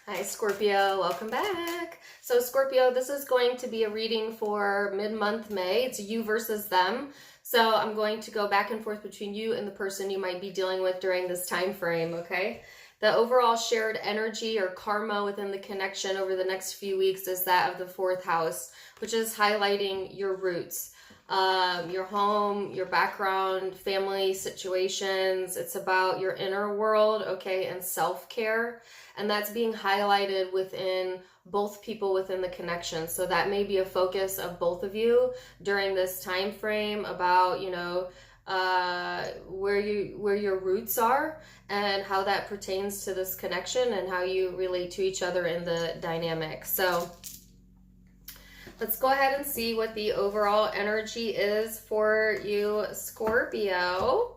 Hi Scorpio, welcome back. So Scorpio, this is going to be a reading for mid-month May. It's you versus them. So I'm going to go back and forth between you and the person you might be dealing with during this time frame, okay? The overall shared energy or karma within the connection over the next few weeks is that of the fourth house, which is highlighting your roots. Your home, your background, family situations. It's about your inner world, okay, and self-care. And that's being highlighted within both people within the connection. So that may be a focus of both of you during this time frame about, where your roots are and how that pertains to this connection and how you relate to each other in the dynamic. So let's go ahead and see what the overall energy is for you, Scorpio.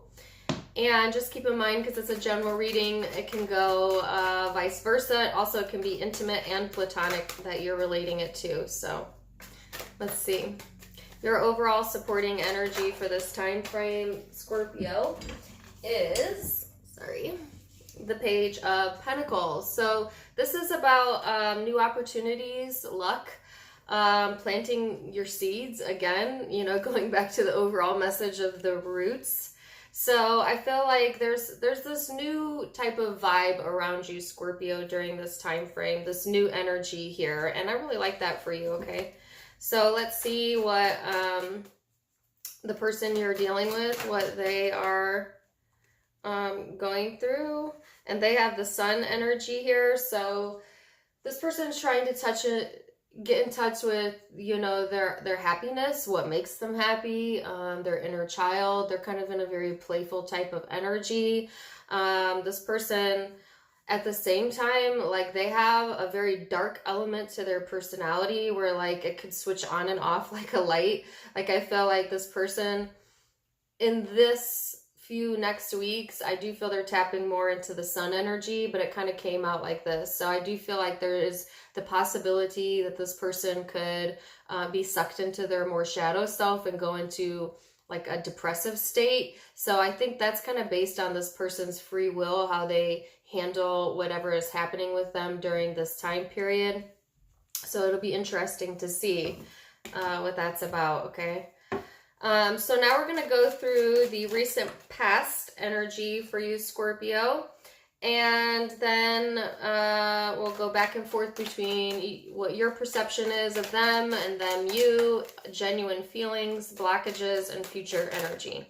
And just keep in mind, because it's a general reading, it can go vice versa. Also, it can be intimate and platonic that you're relating it to. So let's see. Your overall supporting energy for this time frame, Scorpio, is, the Page of Pentacles. So this is about new opportunities, luck, planting your seeds again, going back to the overall message of the roots. So I feel like there's this new type of vibe around you, Scorpio, during this time frame, this new energy here, and I really like that for you, okay? So let's see what the person you're dealing with, what they are going through. And they have the Sun energy here, so this person's trying to get in touch with, their happiness, what makes them happy, their inner child. They're kind of in a very playful type of energy. This person, at the same time, like, they have a very dark element to their personality where, like, it could switch on and off like a light. Like, I feel like this person in this few next weeks, I do feel they're tapping more into the Sun energy, but it kind of came out like this. So I do feel like there is the possibility that this person could be sucked into their more shadow self and go into like a depressive state. So I think that's kind of based on this person's free will, how they handle whatever is happening with them during this time period. So it'll be interesting to see what that's about, okay? So now we're going to go through the recent past energy for you, Scorpio. And then we'll go back and forth between what your perception is of them and them you, genuine feelings, blockages, and future energy.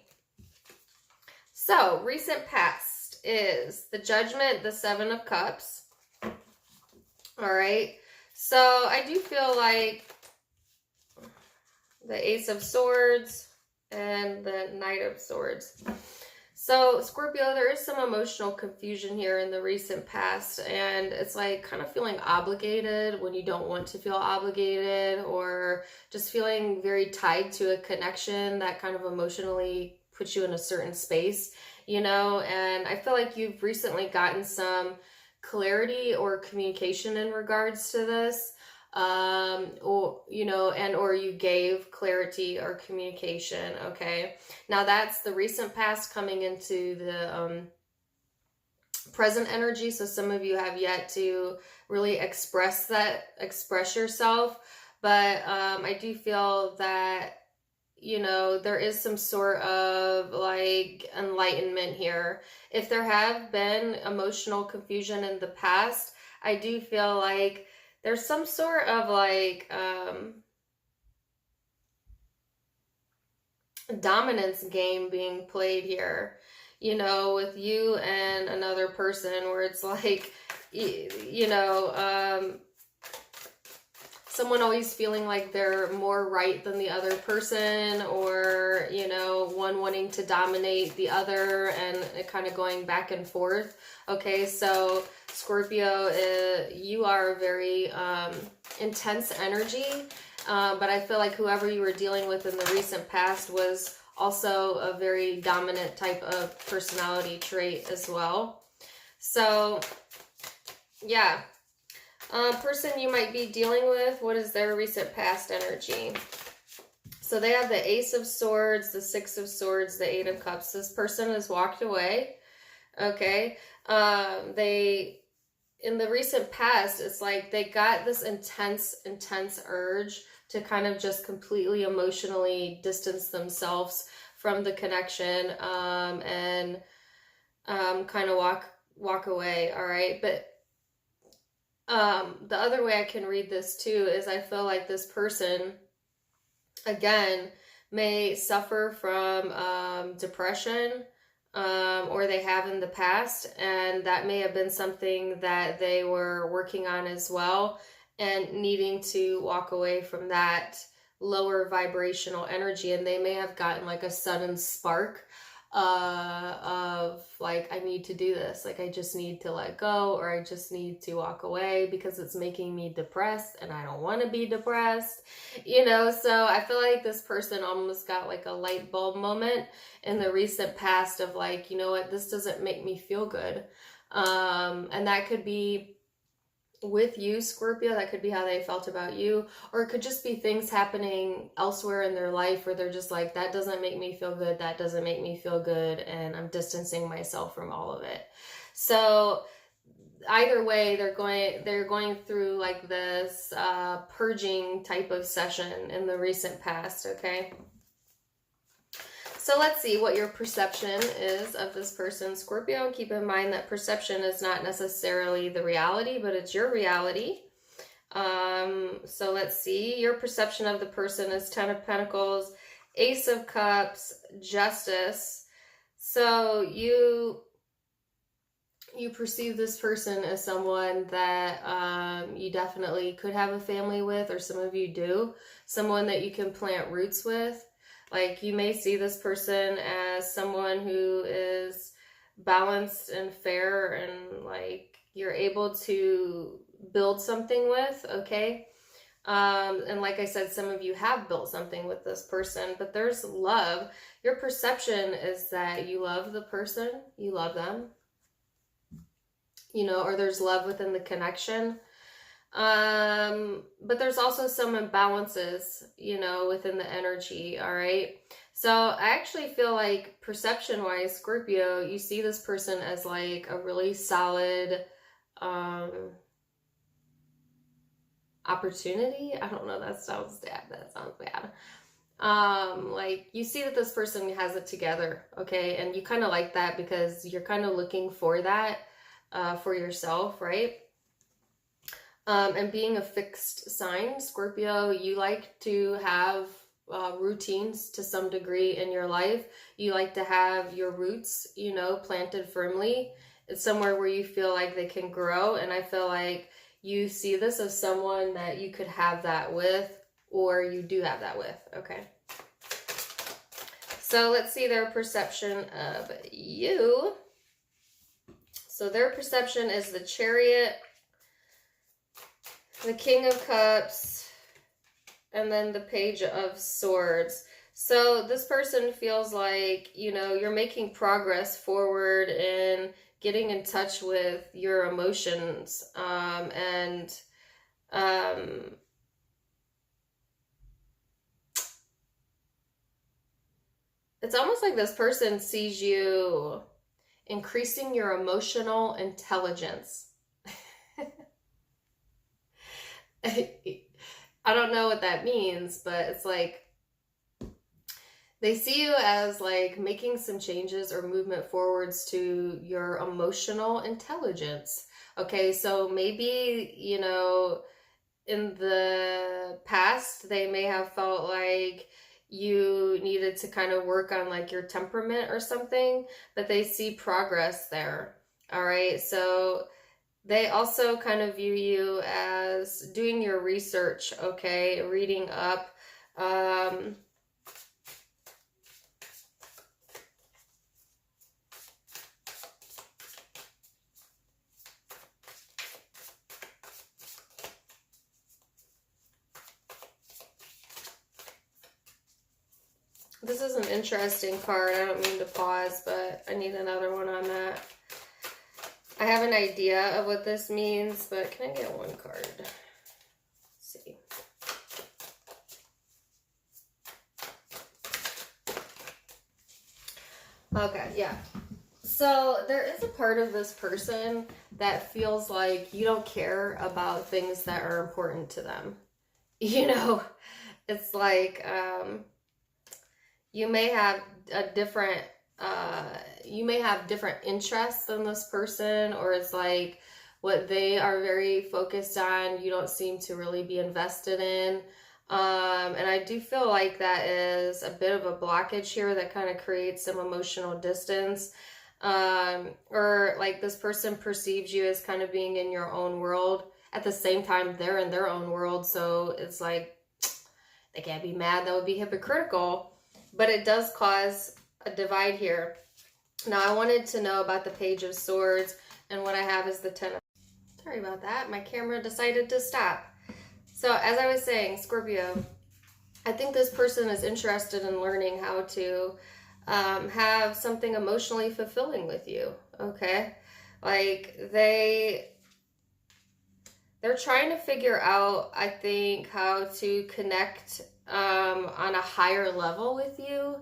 So, recent past is the Judgment, the Seven of Cups. All right. So, I do feel like the Ace of Swords and the Knight of Swords. So, Scorpio, there is some emotional confusion here in the recent past, and it's like kind of feeling obligated when you don't want to feel obligated, or just feeling very tied to a connection that kind of emotionally puts you in a certain space, and I feel like you've recently gotten some clarity or communication in regards to this. Or you gave clarity or communication, okay? Now that's the recent past coming into the present energy, so some of you have yet to really express yourself, but I do feel that, there is some sort of like enlightenment here. If there have been emotional confusion in the past, I do feel like there's some sort of like dominance game being played here, with you and another person, where it's like, someone always feeling like they're more right than the other person, or, one wanting to dominate the other, and it kind of going back and forth. Okay, so Scorpio, you are a very intense energy, but I feel like whoever you were dealing with in the recent past was also a very dominant type of personality trait as well. So, yeah. Person you might be dealing with, what is their recent past energy? So they have the Ace of Swords, the Six of Swords, the Eight of Cups. This person has walked away. Okay. They in the recent past, it's like they got this intense urge to kind of just completely emotionally distance themselves from the connection, and kind of walk away. All right. But the other way I can read this too is I feel like this person, again, may suffer from depression, or they have in the past, and that may have been something that they were working on as well, and needing to walk away from that lower vibrational energy. And they may have gotten like a sudden spark of like, I need to do this, like I just need to let go, or I just need to walk away because it's making me depressed and I don't want to be depressed, you know. So I feel like this person almost got like a light bulb moment in the recent past of like, you know what, this doesn't make me feel good. And that could be with you, Scorpio. That could be how they felt about you, or it could just be things happening elsewhere in their life where they're just like, that doesn't make me feel good, that doesn't make me feel good, and I'm distancing myself from all of it. So either way, they're going through like this purging type of session in the recent past. Okay, so let's see what your perception is of this person, Scorpio. And keep in mind that perception is not necessarily the reality, but it's your reality. So let's see. Your perception of the person is Ten of Pentacles, Ace of Cups, Justice. So you perceive this person as someone that you definitely could have a family with, or some of you do. Someone that you can plant roots with. Like, you may see this person as someone who is balanced and fair, and like you're able to build something with, okay? And like I said, some of you have built something with this person, but there's love. Your perception is that you love the person, you love them, you know, or there's love within the connection. But there's also some imbalances, you know, within the energy. All right. So I actually feel like perception wise, Scorpio, you see this person as like a really solid, opportunity. I don't know. That sounds bad. Like, you see that this person has it together. Okay. And you kind of like that because you're kind of looking for that, for yourself. Right. And being a fixed sign, Scorpio, you like to have routines to some degree in your life. You like to have your roots, you know, planted firmly. It's somewhere where you feel like they can grow. And I feel like you see this as someone that you could have that with, or you do have that with. Okay. So let's see their perception of you. So their perception is the Chariot, the King of Cups, and then the Page of Swords. So this person feels like, you know, you're making progress forward in getting in touch with your emotions, it's almost like this person sees you increasing your emotional intelligence. I don't know what that means, but it's like they see you as like making some changes or movement forwards to your emotional intelligence. Okay, so maybe, you know, in the past, they may have felt like you needed to kind of work on like your temperament or something, but they see progress there. All right, so they also kind of view you as doing your research, okay, reading up. This is an interesting card. I don't mean to pause, but I need another one on that. I have an idea of what this means, but can I get one card? Let's see. Okay, yeah. So there is a part of this person that feels like you don't care about things that are important to them. You know, it's like you may have a different you may have different interests than this person, or it's like what they are very focused on, you don't seem to really be invested in. And I do feel like that is a bit of a blockage here that kind of creates some emotional distance. Or like this person perceives you as kind of being in your own world. At the same time, they're in their own world. So it's like, they can't be mad. That would be hypocritical. But it does cause a divide here. Now, I wanted to know about the Page of Swords. And what I have is the Ten of... Sorry about that. My camera decided to stop. So as I was saying, Scorpio, I think this person is interested in learning how to have something emotionally fulfilling with you, okay? Like, they're trying to figure out, I think, how to connect on a higher level with you,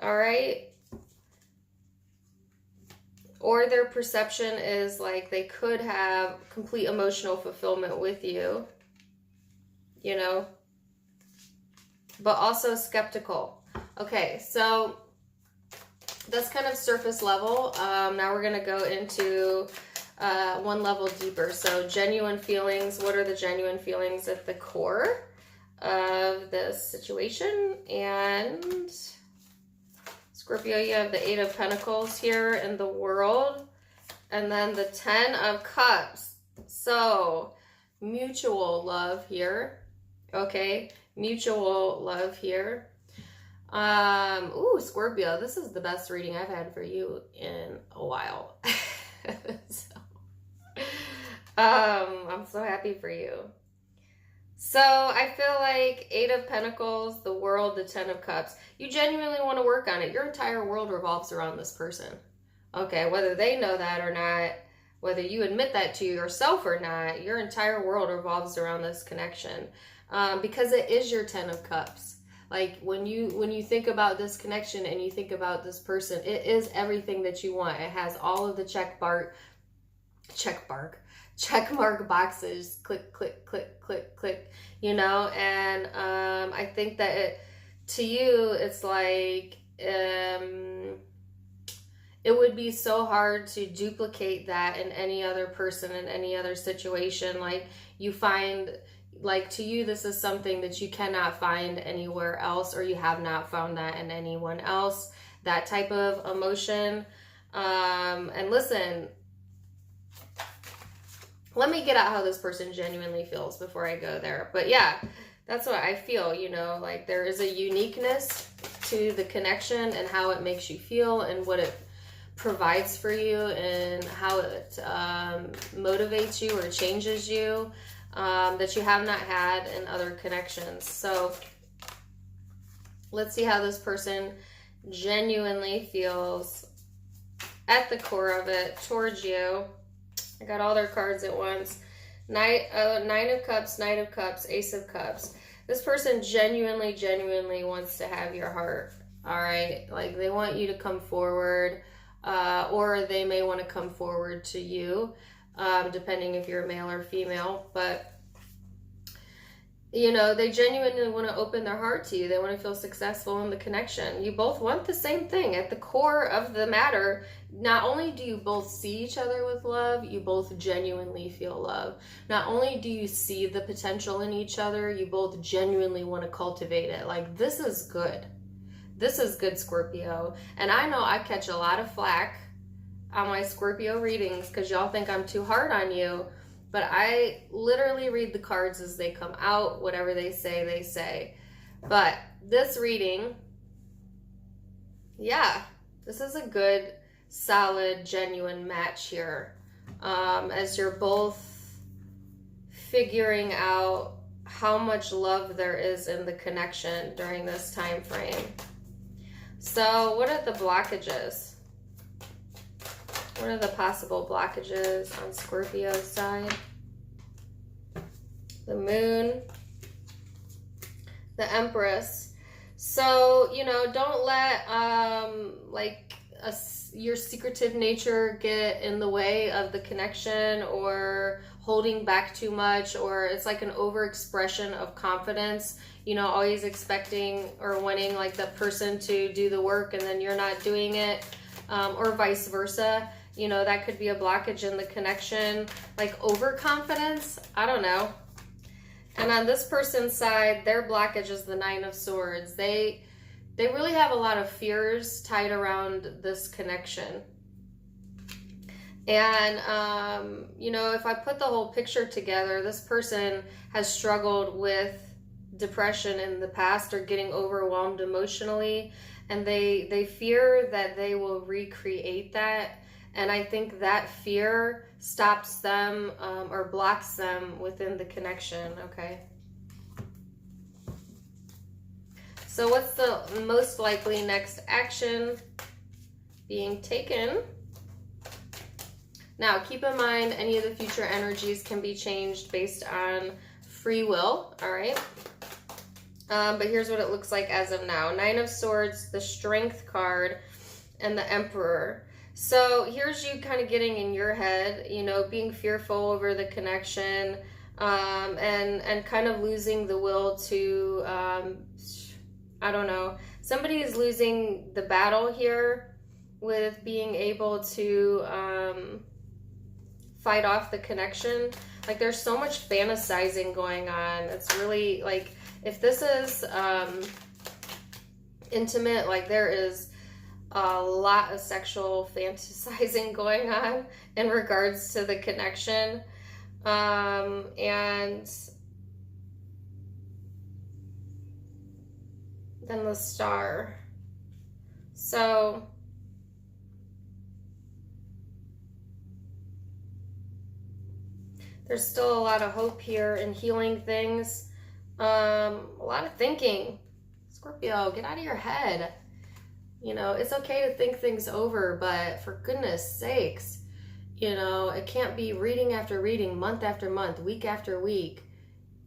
all right? Or their perception is like they could have complete emotional fulfillment with you, you know, but also skeptical. Okay, so that's kind of surface level. Now we're going to go into one level deeper. So genuine feelings. What are the genuine feelings at the core of this situation? And Scorpio, you have the Eight of Pentacles here in the World. And then the Ten of Cups. So mutual love here. Okay, mutual love here. Ooh, Scorpio, this is the best reading I've had for you in a while. I'm so happy for you. So I feel like Eight of Pentacles, the World, the Ten of Cups. You genuinely want to work on it. Your entire world revolves around this person. Okay, whether they know that or not, whether you admit that to yourself or not, your entire world revolves around this connection. Because it is your Ten of Cups. Like when you think about this connection and you think about this person, it is everything that you want. It has all of the check mark boxes. Click, click, click, click, click. You know, and I think that to you, it's like it would be so hard to duplicate that in any other person, in any other situation. Like you find, like to you, this is something that you cannot find anywhere else, or you have not found that in anyone else, that type of emotion. And listen, let me get out how this person genuinely feels before I go there. But yeah, that's what I feel, you know, like there is a uniqueness to the connection and how it makes you feel and what it provides for you and how it motivates you or changes you. That you have not had in other connections. So let's see how this person genuinely feels at the core of it towards you. I got all their cards at once. Nine of Cups, Knight of Cups, Ace of Cups. This person genuinely wants to have your heart. All right, like they want you to come forward, or they may want to come forward to you. Depending if you're male or female, but you know, they genuinely want to open their heart to you. They want to feel successful in the connection. You both want the same thing at the core of the matter. Not only do you both see each other with love, you both genuinely feel love. Not only do you see the potential in each other, you both genuinely want to cultivate it. Like, this is good. This is good, Scorpio. And I know I catch a lot of flack on my Scorpio readings because y'all think I'm too hard on you, but I literally read the cards as they come out. Whatever they say. But this reading, yeah, this is a good, solid, genuine match here, as you're both figuring out how much love there is in the connection during this time frame. So what are the blockages? What are the possible blockages on Scorpio's side? The Moon, the Empress. So, you know, don't let your secretive nature get in the way of the connection, or holding back too much, or it's like an overexpression of confidence, you know, always expecting or wanting like the person to do the work and then you're not doing it, or vice versa. You know, that could be a blockage in the connection, like overconfidence. I don't know. And on this person's side, their blockage is the Nine of Swords. They really have a lot of fears tied around this connection. And, you know, if I put the whole picture together, this person has struggled with depression in the past, or getting overwhelmed emotionally, and they fear that they will recreate that. And I think that fear stops them, or blocks them within the connection, okay? So what's the most likely next action being taken? Now, keep in mind, any of the future energies can be changed based on free will, all right? But here's what it looks like as of now. Nine of Swords, the Strength card, and the Emperor. So here's you kind of getting in your head, you know, being fearful over the connection, and kind of losing the will to, I don't know. Somebody is losing the battle here with being able to fight off the connection. Like, there's so much fantasizing going on. It's really like, if this is intimate, like there is a lot of sexual fantasizing going on in regards to the connection. And then the Star. So there's still a lot of hope here in healing things. A lot of thinking. Scorpio, get out of your head. You know, it's okay to think things over, but for goodness sakes, you know, it can't be reading after reading, month after month, week after week.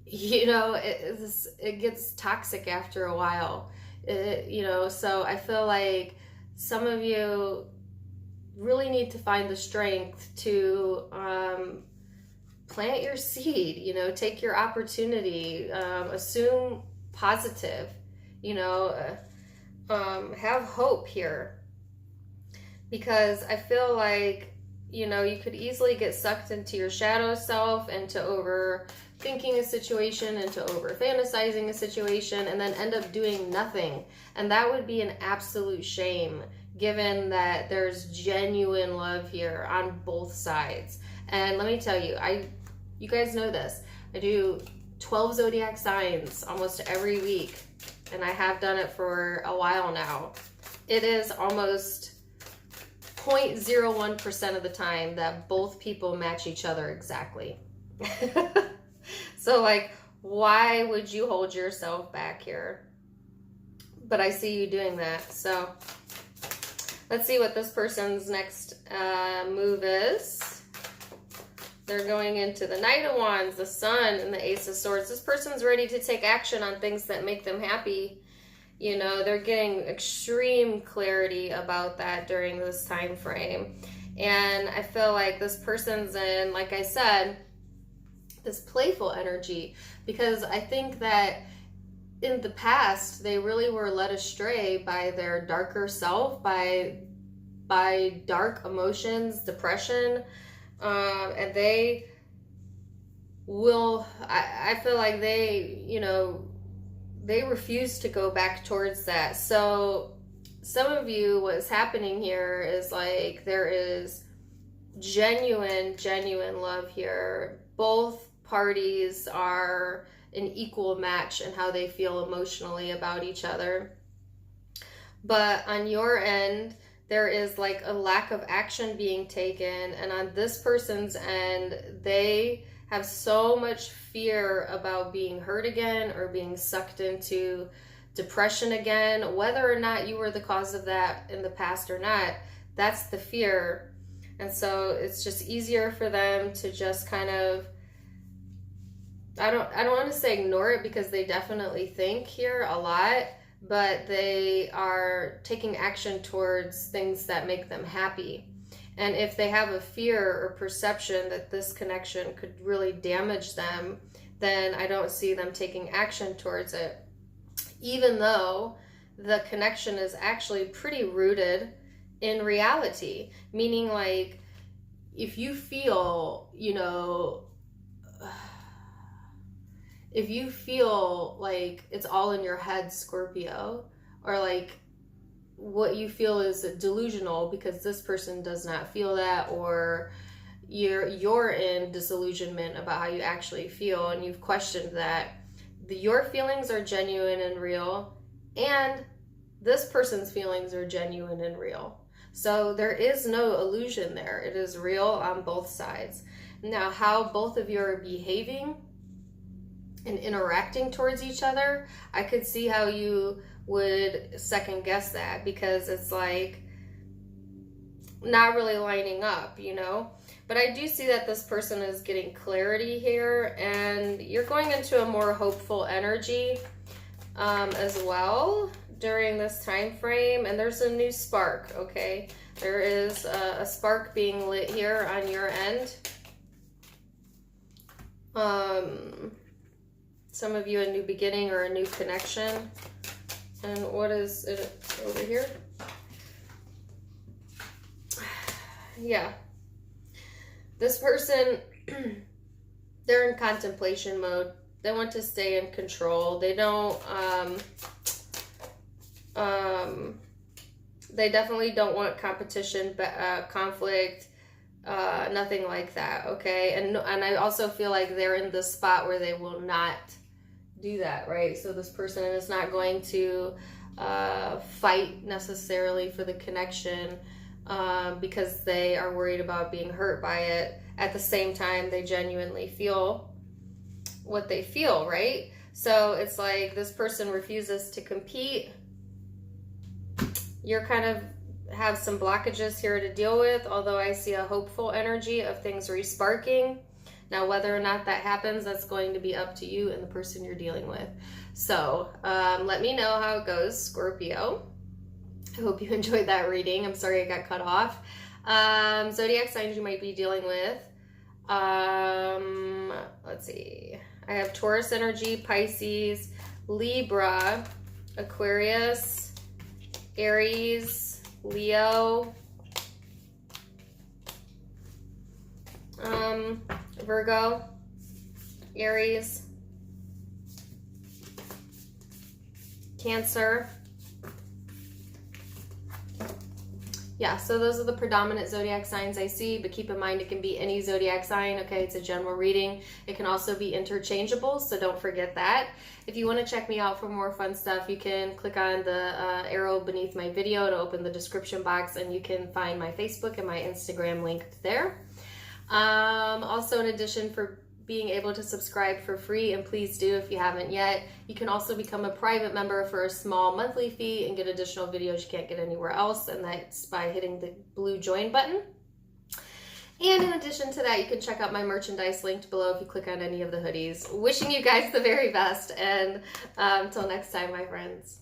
You know, it gets toxic after a while. You know, so I feel like some of you really need to find the strength to plant your seed, you know, take your opportunity, assume positive, you know, have hope here, because I feel like, you know, you could easily get sucked into your shadow self, into overthinking a situation, into over fantasizing a situation, and then end up doing nothing. And that would be an absolute shame, given that there's genuine love here on both sides. And let me tell you, you guys know this, I do 12 zodiac signs almost every week, and I have done it for a while now. It is almost 0.01% of the time that both people match each other exactly. So like, why would you hold yourself back here? But I see you doing that. So let's see what this person's next move is. They're going into the Knight of Wands, the Sun, and the Ace of Swords. This person's ready to take action on things that make them happy. You know, they're getting extreme clarity about that during this time frame. And I feel like this person's in, like I said, this playful energy, because I think that in the past, they really were led astray by their darker self, by dark emotions, depression, and they will, I feel like they, you know, they refuse to go back towards that. So some of you, what's happening here is like, there is genuine love here. Both parties are an equal match in how they feel emotionally about each other. But on your end, there is like a lack of action being taken. And on this person's end, they have so much fear about being hurt again, or being sucked into depression again, whether or not you were the cause of that in the past or not. That's the fear. And so it's just easier for them to just kind of, I don't want to say ignore it, because they definitely think here a lot, but they are taking action towards things that make them happy. And if they have a fear or perception that this connection could really damage them, then I don't see them taking action towards it, even though the connection is actually pretty rooted in reality. Meaning, like, if you feel, you know, if you feel like it's all in your head, Scorpio, or like what you feel is delusional because this person does not feel that, or you're in disillusionment about how you actually feel and you've questioned that, your feelings are genuine and real, and this person's feelings are genuine and real. So there is no illusion there. It is real on both sides. Now, how both of you are behaving and interacting towards each other, I could see how you would second guess that, because it's like not really lining up, you know. But I do see that this person is getting clarity here, and you're going into a more hopeful energy as well during this time frame. And there's a new spark, okay? There is a spark being lit here on your end. Some of you a new beginning or a new connection. And what is it over here? Yeah. This person, they're in contemplation mode. They want to stay in control. They don't, they definitely don't want competition, conflict, nothing like that, okay? And I also feel like they're in this spot where they will not do that, right? So this person is not going to fight necessarily for the connection because they are worried about being hurt by it. At the same time, they genuinely feel what they feel, right? So it's like this person refuses to compete. You're kind of have some blockages here to deal with, although I see a hopeful energy of things resparking. Now, whether or not that happens, that's going to be up to you and the person you're dealing with. So let me know how it goes, Scorpio. I hope you enjoyed that reading. I'm sorry I got cut off. Zodiac signs you might be dealing with. Let's see. I have Taurus energy, Pisces, Libra, Aquarius, Aries, Leo, Virgo, Aries, Cancer. Yeah, so those are the predominant zodiac signs I see, but keep in mind it can be any zodiac sign, okay? It's a general reading. It can also be interchangeable, so don't forget that. If you want to check me out for more fun stuff, you can click on the arrow beneath my video to open the description box, and you can find my Facebook and my Instagram linked there. Also, in addition, for being able to subscribe for free, and please do if you haven't yet, you can also become a private member for a small monthly fee and get additional videos you can't get anywhere else, and that's by hitting the blue join button. And in addition to that, you can check out my merchandise linked below if you click on any of the hoodies. Wishing you guys the very best, and until next time, my friends.